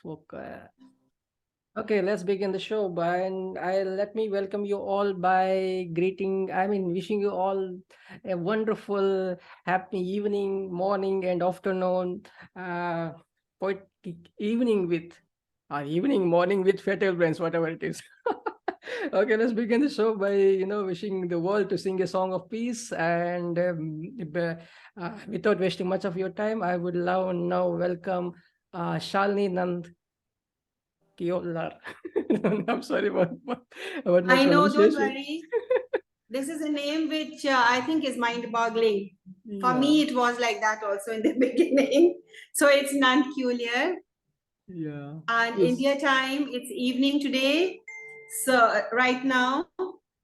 Okay. Okay, let's begin the show. And let me welcome you all by wishing you all a wonderful, happy evening, morning, and afternoon, poetic evening evening, morning with fatal brains, whatever it is. Okay, let's begin the show by wishing the world to sing a song of peace. And without wasting much of your time, I would now welcome Shalini Nandekeolyar. I'm sorry about my I know, don't pronunciation. worry. This is a name which I think is mind-boggling. For Yeah. me, it was like that also in the beginning. So it's Nandekeolyar. Yeah. And Yes. India time, it's evening today. So right now.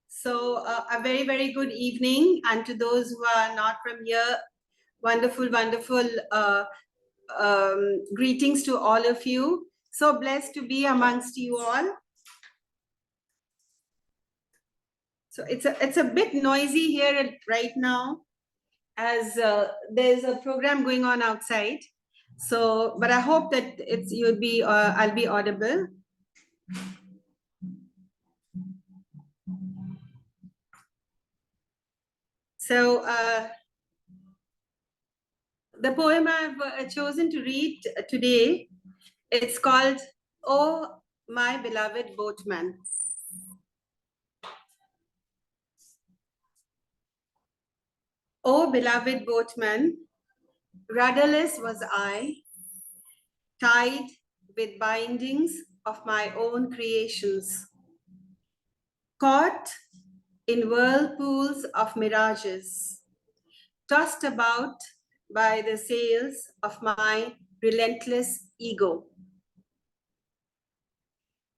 So a very, very good evening. And to those who are not from here, wonderful, wonderful greetings to all of you. So blessed to be amongst you all. So it's a bit noisy here right now, as there's a program going on outside. So, but I hope that I'll be audible. So the poem I've chosen to read today, it's called "Oh, My Beloved Boatman." Oh, beloved boatman, rudderless was I, tied with bindings of my own creations, caught in whirlpools of mirages, tossed about by the sails of my relentless ego.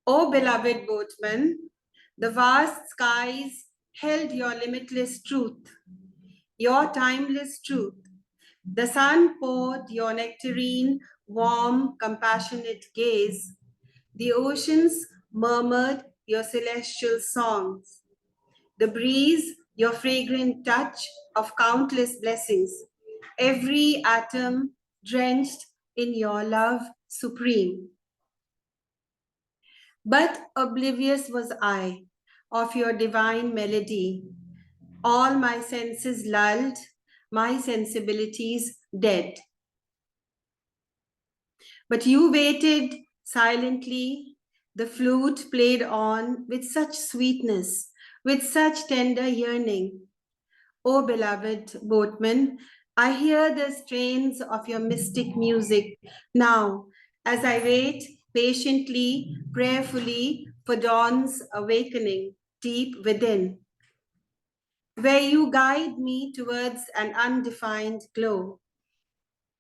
O beloved boatman, the vast skies held your limitless truth, your timeless truth. The sun poured your nectarine, warm, compassionate gaze. The oceans murmured your celestial songs. The breeze, your fragrant touch of countless blessings. Every atom drenched in your love supreme. But oblivious was I of your divine melody. All my senses lulled, my sensibilities dead. But you waited silently. The flute played on with such sweetness, with such tender yearning. O beloved boatman, I hear the strains of your mystic music now as I wait patiently, prayerfully for dawn's awakening deep within, where you guide me towards an undefined glow,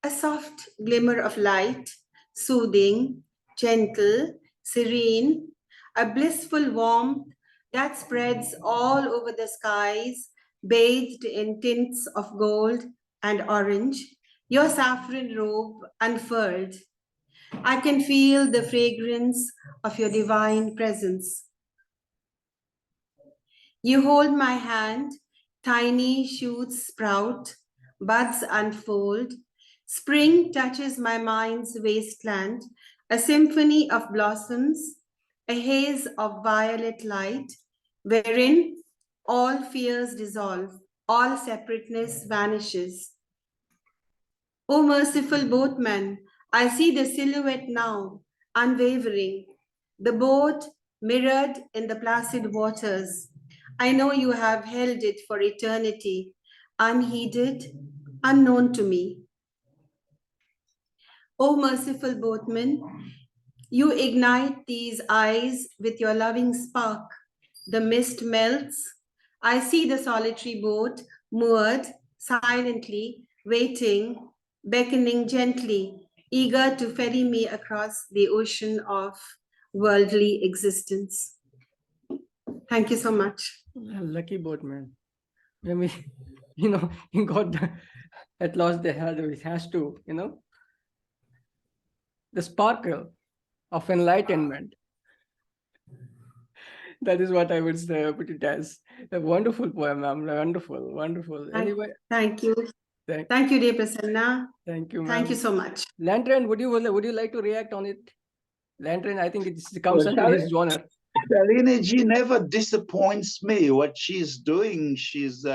a soft glimmer of light, soothing, gentle, serene, a blissful warmth that spreads all over the skies, bathed in tints of gold and orange, your saffron robe unfurled. I can feel the fragrance of your divine presence. You hold my hand, tiny shoots sprout, buds unfold. Spring touches my mind's wasteland, a symphony of blossoms, a haze of violet light, wherein all fears dissolve, all separateness vanishes. O merciful boatman, I see the silhouette now, unwavering, the boat mirrored in the placid waters. I know you have held it for eternity, unheeded, unknown to me. O merciful boatman, you ignite these eyes with your loving spark. The mist melts. I see the solitary boat moored silently, waiting, beckoning gently, eager to ferry me across the ocean of worldly existence. Thank you so much. Lucky boatman. I mean, he got at last it has to, the sparkle of enlightenment. That is what I would say, put it as. A wonderful poem, ma'am. Wonderful, wonderful. Anyway. Thank you. Thank you, dear Prasanna. Thank you, ma'am. Thank you so much. Lantern, would you like to react on it? Lantern, I think it Well, comes under his genre. Shalini ji never disappoints me. What she's doing, she's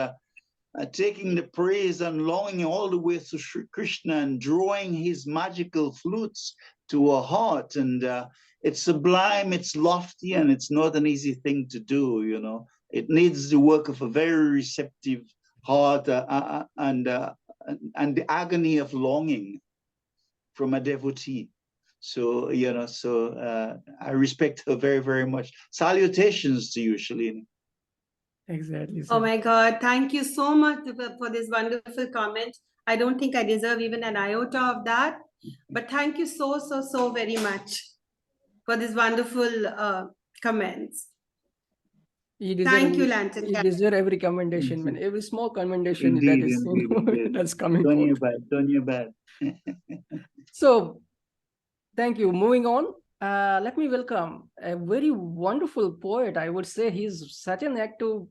taking the praise and longing all the way to Sri Krishna and drawing his magical flutes to her heart. And it's sublime, it's lofty, and it's not an easy thing to do, you know. It needs the work of a very receptive heart and the agony of longing from a devotee. So, you know, I respect her very, very much. Salutations to you, Shalini. Exactly. Oh my God, thank you so much for this wonderful comment. I don't think I deserve even an iota of that, but thank you so very much for this wonderful comments. You deserve Thank you, every, Lantern you Cat. deserve every commendation, man. Every small commendation that Indeed, is indeed, indeed. that's coming Don't forth. you bad, don't you bad. So thank you. Moving on, let me welcome a very wonderful poet. I would say he's such an active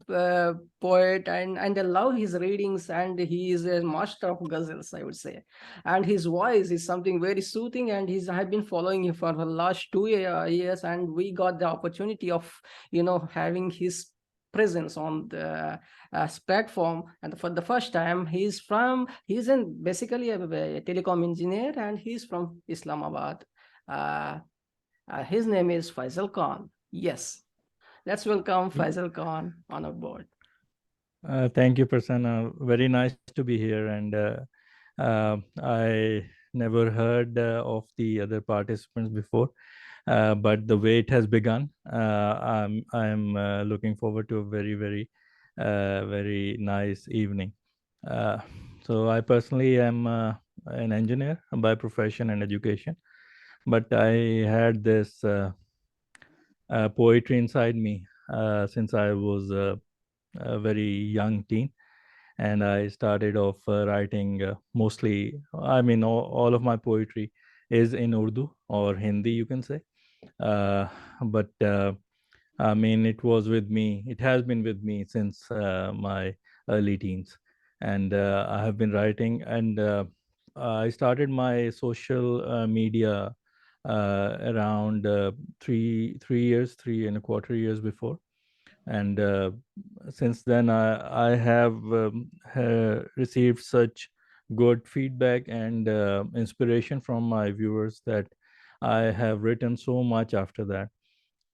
poet, and I love his readings. And he is a master of ghazals, I would say. And his voice is something very soothing. And I've been following him for the last 2 years, and we got the opportunity of having his presence on the platform. And for the first time, he's basically a telecom engineer, and he's from Islamabad. uh, his name is Faisal Khan. Yes, let's welcome Faisal Khan on our board. Thank you, Prasanna. Very nice to be here. And I never heard of the other participants before, but the wait has begun. I'm looking forward to a very nice evening. Uh, so I personally am an engineer by profession and education, but I had this poetry inside me since I was a very young teen, and I started off writing mostly. I mean, all of my poetry is in Urdu or Hindi, you can say. But I mean, it was with me. It has been with me since my early teens, and I have been writing. And I started my social media around 3 years, 3.25 years before, and since then I have received such good feedback and inspiration from my viewers that I have written so much after that.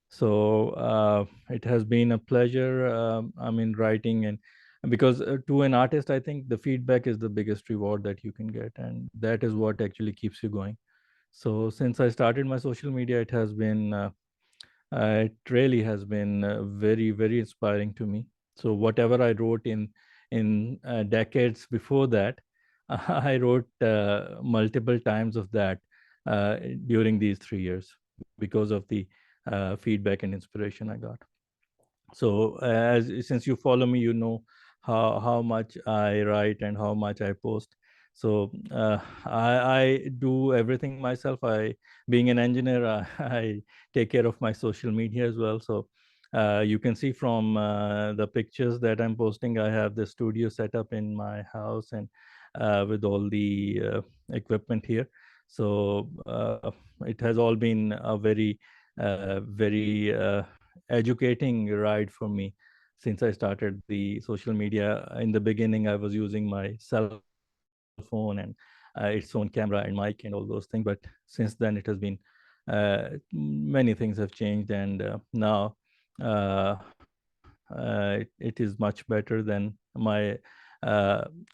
So it has been a pleasure. I mean, writing, and because to an artist, I think the feedback is the biggest reward that you can get, and that is what actually keeps you going. So since I started my social media, it really has been very inspiring to me. So whatever I wrote in decades before that, I wrote multiple times of that during these 3 years because of the feedback and inspiration I got. So as since you follow me, you know how much I write and how much I post. So I do everything myself. Being an engineer, I take care of my social media as well. So you can see from the pictures that I'm posting, I have the studio set up in my house, and with all the equipment here. So it has all been a very educating ride for me since I started the social media. In the beginning, I was using my cell phone and its own camera and mic and all those things. But since then, it has been many things have changed, and now it is much better than my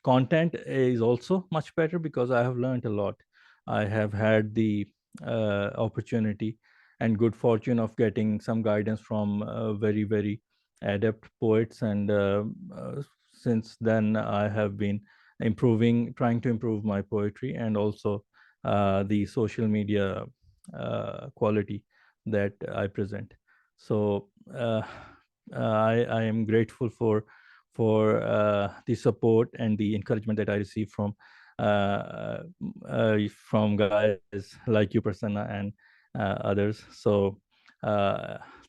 content is also much better because I have learned a lot. I have had the opportunity and good fortune of getting some guidance from very adept poets, and since then I have been trying to improve my poetry and also the social media quality that I present. So I am grateful for the support and the encouragement that I receive from guys like you, Prasanna, and others. So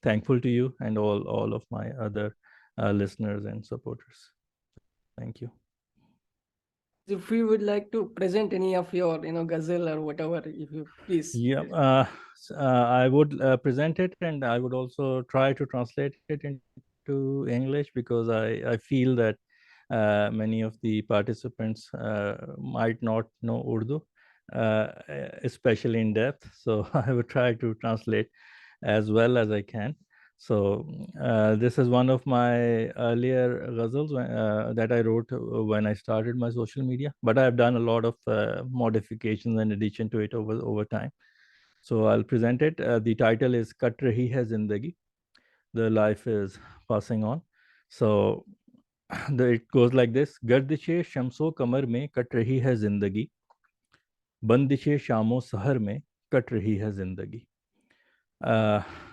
thankful to you and all of my other listeners and supporters. Thank you. If you would like to present any of your, ghazal or whatever, if you please. Yeah, I would present it, and I would also try to translate it into English, because I feel that many of the participants might not know Urdu, uh, especially in depth. So I would try to translate as well as I can. So this is one of my earlier ghazals that I wrote when I started my social media, but I have done a lot of modifications and addition to it over time. So I'll present it. The title is Kat Rahi Hai Zindagi. The life is passing on. So it goes like this. Gardishe shamso kamar mein kat rahi hai zindagi. Bandishe shamo sahar mein kat rahi hai zindagi.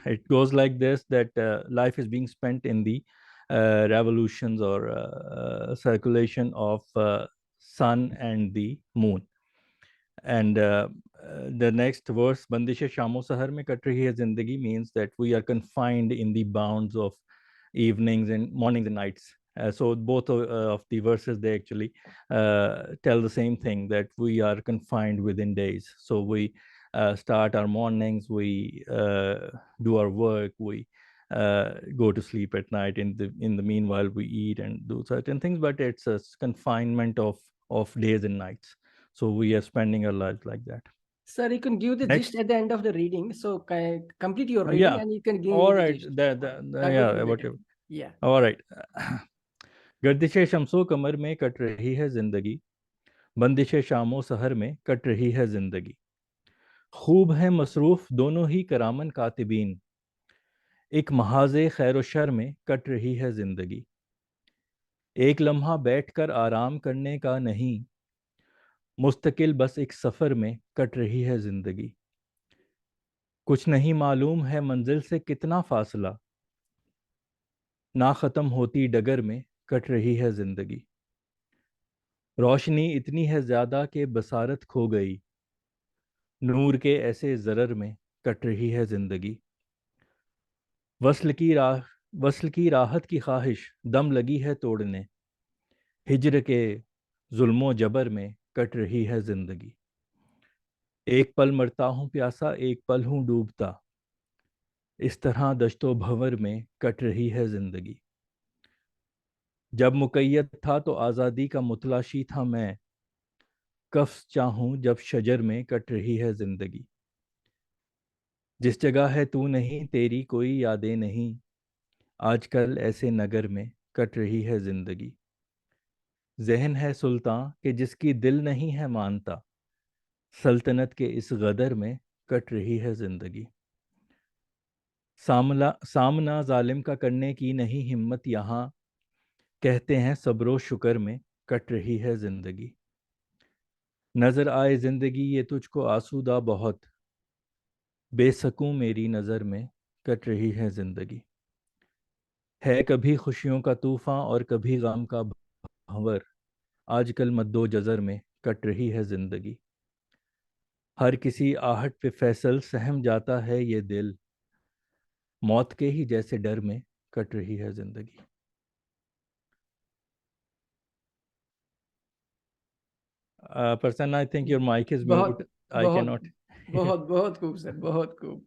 It goes like this, that life is being spent in the revolutions or circulation of sun and the moon. And the next verse, Bandishe Shamo Sahar mein kat rahi hai zindagi, means that we are confined in the bounds of evenings and mornings and nights. So both of the verses, they actually tell the same thing, that we are confined within days. So we start our mornings, we do our work, we go to sleep at night. In the meanwhile, we eat and do certain things, but it's a confinement of days and nights. So we are spending our lives like that. Sir, you can give the Next. gist at the end of the reading. So complete your reading Yeah. and you can give All me the right. gist. Yeah. Conclude Whatever. Yeah. All right. गर्दिश शमसो कमर में cut रही है जिंदगी, बंदिश शामो सहर में cut रही है जिंदगी, खूब है मसरूफ दोनों ही करामन कातिबीन, एक महाजे खैर शर में कट रही है जिंदगी, एक लम्हा बैठकर आराम करने का नहीं, मुस्तकिल बस एक सफ़र में कट रही है जिंदगी, कुछ नहीं मालूम है मंजिल से कितना फासला, ना ख़त्म होती डगर में कट रही है जिंदगी, रोशनी इतनी है ज़्यादा कि बसारत खो गई, नूर के ऐसे ज़रर में कट रही है ज़िंदगी, वस्ल की राहत की ख्वाहिश दम लगी है तोड़ने, हिजर के जुल्मो जबर में कट रही है ज़िंदगी, एक पल मरता हूँ प्यासा एक पल हूँ डूबता, इस तरह दश्तो भंवर में कट रही है ज़िंदगी, जब मुकैयद था तो आज़ादी का मुतलाशी था मैं, कफ्स चाहूँ जब शजर में कट रही है ज़िंदगी, जिस जगह है तू नहीं तेरी कोई यादें नहीं, आजकल ऐसे नगर में कट रही है जिंदगी, जहन है सुल्तान के जिसकी दिल नहीं है मानता, सल्तनत के इस गदर में कट रही है जिंदगी, सामना जालिम का करने की नहीं हिम्मत यहाँ, कहते हैं सब्रो शुक्र में कट रही है जिंदगी, नजर आए जिंदगी ये तुझको आसूदा बहुत, बेसकूं मेरी नज़र में कट रही है जिंदगी, है कभी खुशियों का तूफान और कभी गम का भंवर, आजकल मद्दो जजर में कट रही है जिंदगी, हर किसी आहट पे फैसल सहम जाता है ये दिल, मौत के ही जैसे डर में कट रही है जिंदगी. Person, I think your mic is mute. I बहुत cannot. बहुत खूब सर, बहुत खूब,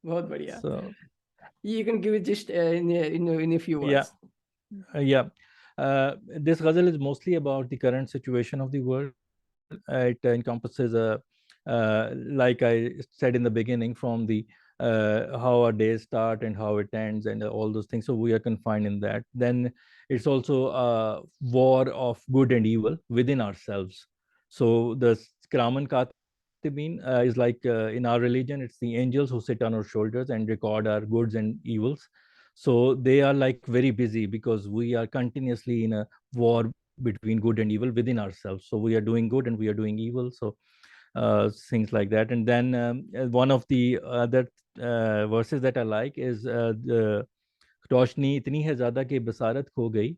बहुत बढ़िया. So You can give it just in a few yeah, words. yeah. This ghazal is mostly about the current situation of the world. It encompasses like I said in the beginning, from the how our days start and how it ends and all those things. So we are confined in that. Then it's also a war of good and evil within ourselves. So the Kraman Katibin is like in our religion, it's the angels who sit on our shoulders and record our goods and evils. So they are like very busy because we are continuously in a war between good and evil within ourselves. So we are doing good and we are doing evil. So things like that. And then one of the other verses that I like is रोशनी इतनी है ज़्यादा कि बसारत खो गई,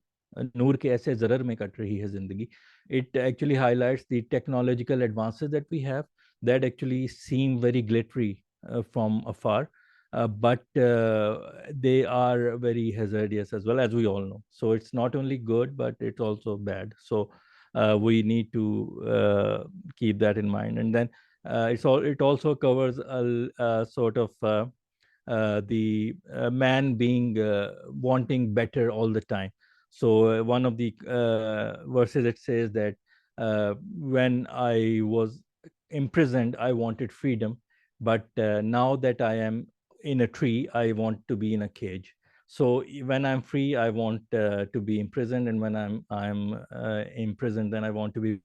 नूर के ऐसे ज़रर में cut रही है ज़िंदगी. It actually highlights the technological advances that we have that actually seem very glittery from afar. But they are very hazardous as well, as we all know. So it's not only good, but it's also bad. So we need to keep that in mind. And then it also covers a sort of the man being wanting better all the time. So one of the verses, it says that when I was imprisoned, I wanted freedom, but now that I am in a tree, I want to be in a cage. So when I'm free, I want to be imprisoned, and when I'm imprisoned, then I want to be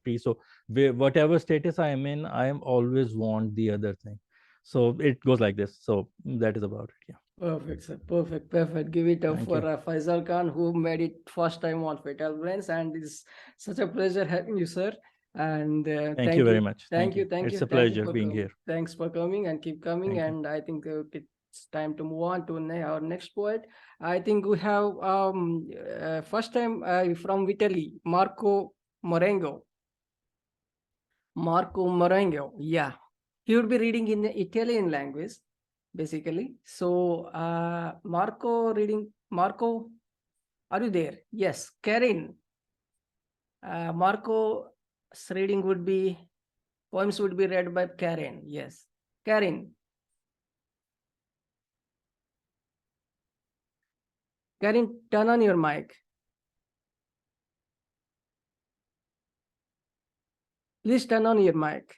free. So whatever status I am in, I am always want the other thing. So it goes like this. So that is about it. Yeah. Perfect, sir. Perfect, perfect. Give it up Thank for you. Faisal Khan, who made it first time on Fatal Brains, and it's such a pleasure having you, sir. And Thank you very much. thank you, It's a thank you pleasure for being here. thanks for coming and keep coming. Thank you. And I think it's time to move on to our next poet. I think we have first time from Italy, Marengo. Marco Marengo. Yeah, he would be reading in the Italian language, basically. So, Marco, are you there? Yes, Carine. Marco's reading would be, poems would be read by Carine. Yes, Carine. Carine, turn on your mic. Please turn on your mic.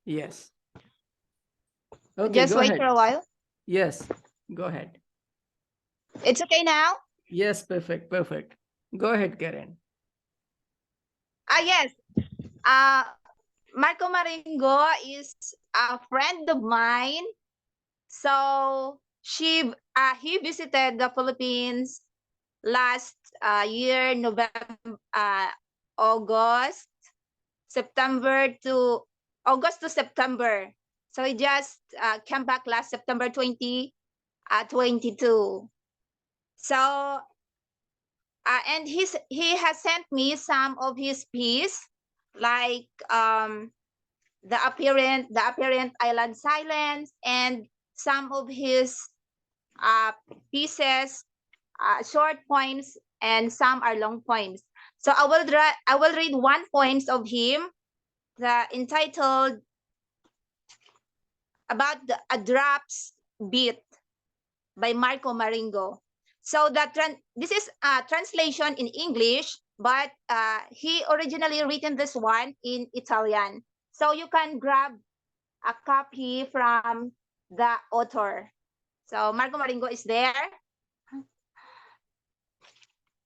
Yes. Okay, Just go wait ahead. for a while. Yes, go ahead. It's okay now? Yes, perfect, perfect. Go ahead, Carine. Yes. Marco Marengo is a friend of mine. So he visited the Philippines last year, August, August to September. So he just came back last September 2022. So and he has sent me some of his piece, like the apparent island silence, and some of his pieces, short poems, and some are long poems. So I will read one poems of him, entitled about a drops beat by Marco Marengo. So this is a translation in English, but he originally written this one in Italian. So you can grab a copy from the author. So Marco Marengo is there.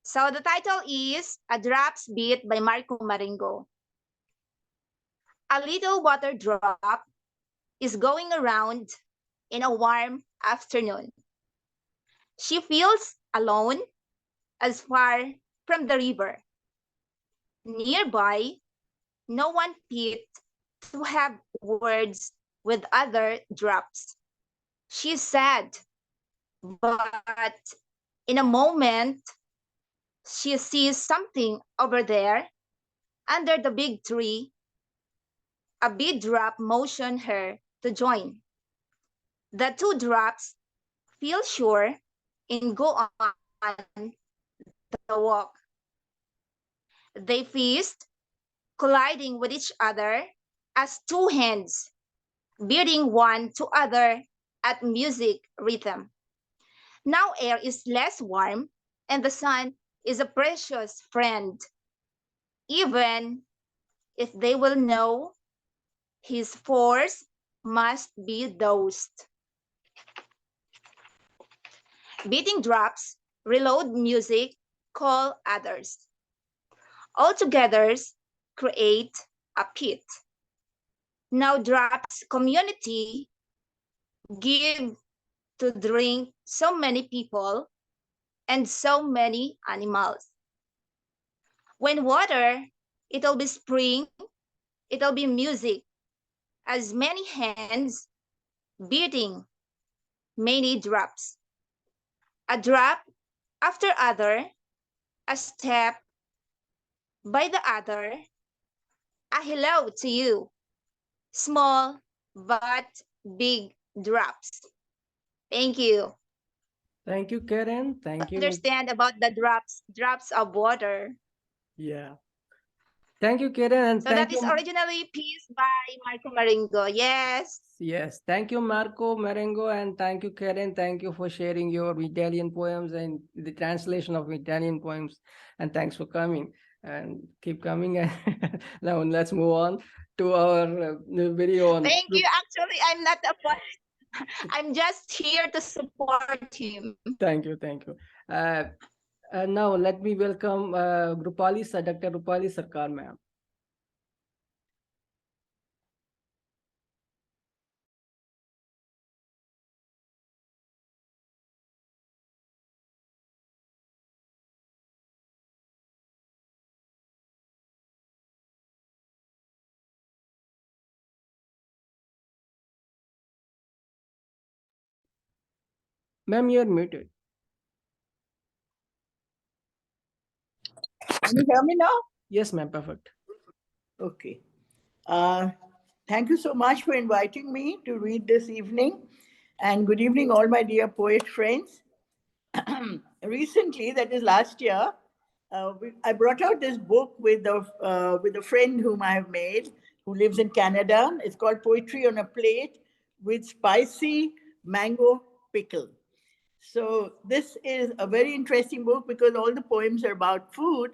So the title is A Drops Beat by Marco Marengo. A little water drop is going around in a warm afternoon. She feels alone as far from the river. Nearby, no one picked to have words with other drops. She's sad, but in a moment, she sees something over there under the big tree. A big drop motioned her to join. The two drops feel sure and go on the walk. They feast, colliding with each other as two hands, beating one to other at music rhythm. Now air is less warm and the sun is a precious friend. Even if they will know, his force must be dosed. Beating drops, reload music, call others. All together create a pit. Now drops community give to drink so many people and so many animals. When water, it'll be spring, it'll be music, as many hands beating many drops. A drop after other, a step by the other, a hello to you. Small but big drops. Thank you. Thank you, Karen. Thank you. Understand about the drops of water. Yeah. Thank you, Karen, and So thank that is you. originally piece by Marco Marengo. Yes. Yes, thank you, Marco Marengo, and thank you, Karen. Thank you for sharing your Italian poems and the translation of Italian poems. And thanks for coming and keep coming. And now let's move on to our very own. Thank you. Actually, I'm not a poet. I'm just here to support him. Thank you, thank you. Now let me welcome Dr. Roopali Sircar, ma'am. Ma'am, you're muted. Can you hear me now? Yes, ma'am, perfect. Okay. Thank you so much for inviting me to read this evening. And good evening, all my dear poet friends. Recently, that is last year, I brought out this book with a friend whom I have made, who lives in Canada. It's called Poetry on a Plate with Spicy Mango Pickle. So this is a very interesting book because all the poems are about food.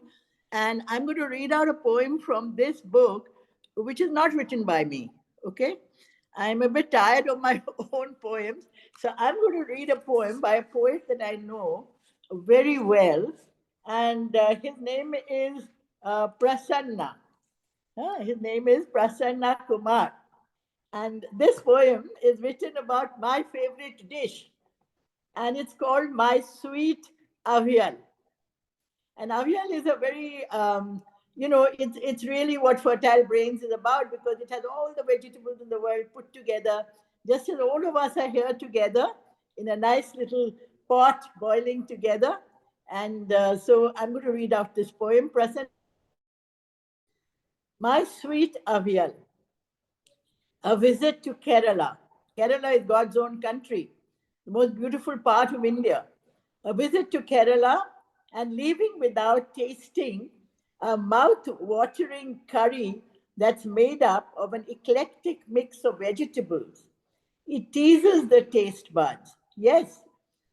And I'm going to read out a poem from this book, which is not written by me. Okay. I'm a bit tired of my own poems. So I'm going to read a poem by a poet that I know very well. And his name is Prasanna. His name is Prasanna Kumar. And this poem is written about my favorite dish, and it's called My Sweet Avial. And avial is a very, it's really what Fertile Brains is about because it has all the vegetables in the world put together, just as all of us are here together in a nice little pot boiling together. And so I'm going to read out this poem, Present. My Sweet Avial. A visit to Kerala. Kerala is God's own country, the most beautiful part of India. A visit to Kerala and leaving without tasting a mouth-watering curry that's made up of an eclectic mix of vegetables. It teases the taste buds. Yes,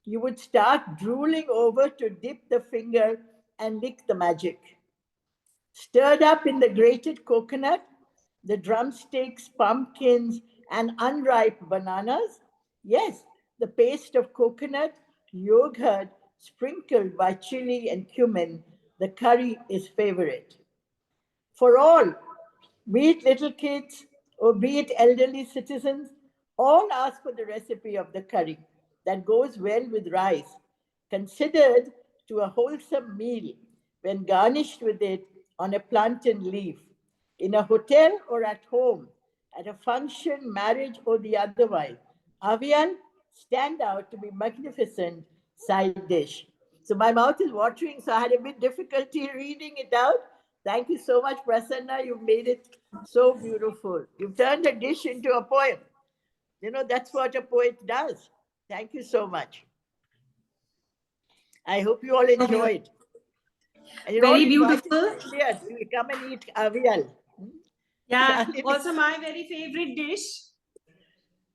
you would start drooling over to dip the finger and lick the magic. Stirred up in the grated coconut, the drumsticks, pumpkins, and unripe bananas. Yes, the paste of coconut, yogurt, sprinkled by chili and cumin, the curry is favorite. For all, be it little kids or be it elderly citizens, all ask for the recipe of the curry that goes well with rice, considered to a wholesome meal when garnished with it on a plantain leaf, in a hotel or at home, at a function, marriage, or the otherwise. Avial stand out to be magnificent side dish. So my mouth is watering, so I had a bit difficulty reading it out. Thank you so much, Prasanna. You've made it so beautiful. You've turned a dish into a poem. You know, that's what a poet does. Thank you so much. I hope you all enjoyed. And you're all Very invited beautiful. to India to come and eat avial. Yeah, also my very favorite dish.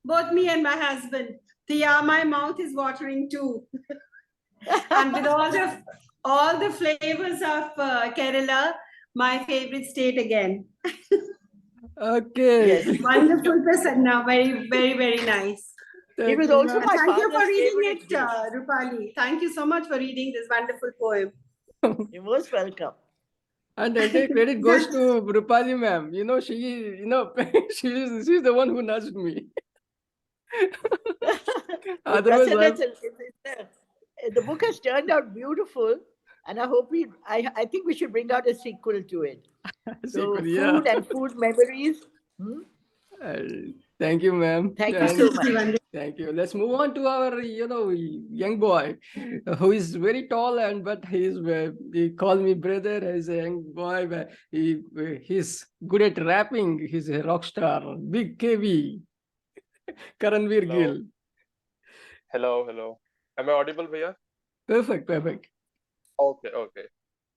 Both me and my husband. Yeah, my mouth is watering too. And with all the flavors of Kerala, my favorite state again. Okay. Yes. Wonderful, Prasanna. Very, very, very nice. It was also my Thank you for father's reading favorite it, dish. Roopali. Thank you so much for reading this wonderful poem. You're most welcome. And the entire credit goes to Roopali ma'am. You know, she's the one who nudged me. Otherwise, Prasanna, the book has turned out beautiful, and I think we should bring out a sequel to it. So yeah. food and food memories. Thank you, ma'am. Thank you so much. Thank you. Let's move on to our, young boy who is very tall but he called me brother. He's a young boy, but he's good at rapping. He's a rock star. Big KB, Karanveer Gill. Hello. Am I audible, Bhaiya? Perfect. Okay.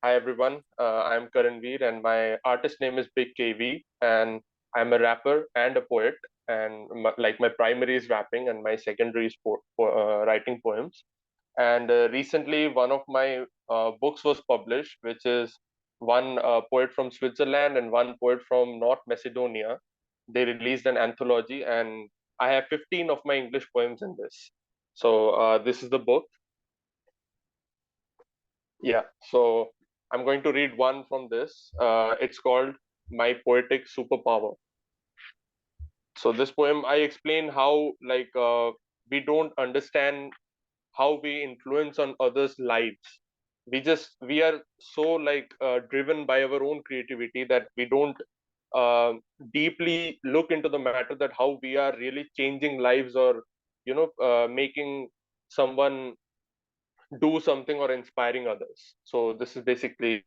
Hi everyone, I'm Karanveer and my artist name is Big KV, and I'm a rapper and a poet, and my primary is rapping and my secondary is writing poems. And recently one of my books was published, which is one poet from Switzerland and one poet from North Macedonia. They released an anthology, and I have 15 of my English poems in this. So this is the book. Yeah, so I'm going to read one from this. It's called My Poetic Superpower. So this poem, I explain how we don't understand how we influence on others' lives. We are so driven by our own creativity that we don't uh, deeply look into the matter that how we are really changing lives, or making someone do something or inspiring others. So this is basically